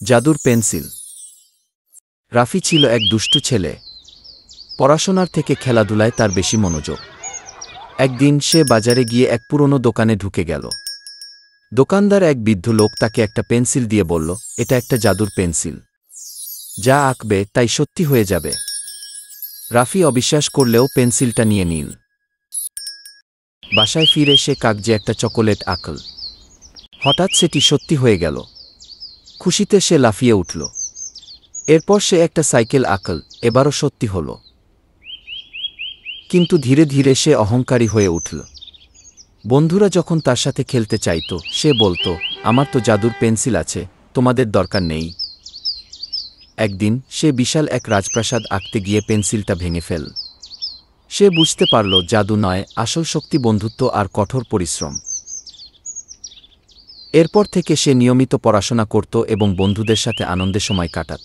জাদুর পেন্সিল। রাফি ছিল এক দুষ্টু ছেলে। পড়াশোনার থেকে খেলাধুলায় তার বেশি মনোযোগ। একদিন সে বাজারে গিয়ে এক পুরনো দোকানে ঢুকে গেল। দোকানদার এক বৃদ্ধ লোক তাকে একটা পেন্সিল দিয়ে বলল, এটা একটা জাদুর পেন্সিল, যা আঁকবে তাই সত্যি হয়ে যাবে। রাফি অবিশ্বাস করলেও পেন্সিলটা নিয়ে নিল। বাসায় ফিরে সে কাগজে একটা চকোলেট আঁকল। হঠাৎ সেটি সত্যি হয়ে গেল। খুশিতে সে লাফিয়ে উঠল। এরপর সে একটা সাইকেল আঁকল, এবারও সত্যি হল। কিন্তু ধীরে ধীরে সে অহংকারী হয়ে উঠল। বন্ধুরা যখন তার সাথে খেলতে চাইত, সে বলত, আমার তো জাদুর পেন্সিল আছে, তোমাদের দরকার নেই। একদিন সে বিশাল এক রাজপ্রাসাদ আঁকতে গিয়ে পেন্সিলটা ভেঙে ফেল। সে বুঝতে পারল জাদু নয়, আসল শক্তি বন্ধুত্ব আর কঠোর পরিশ্রম। এরপর থেকে সে নিয়মিত পড়াশোনা করত এবং বন্ধুদের সাথে আনন্দে সময় কাটাত।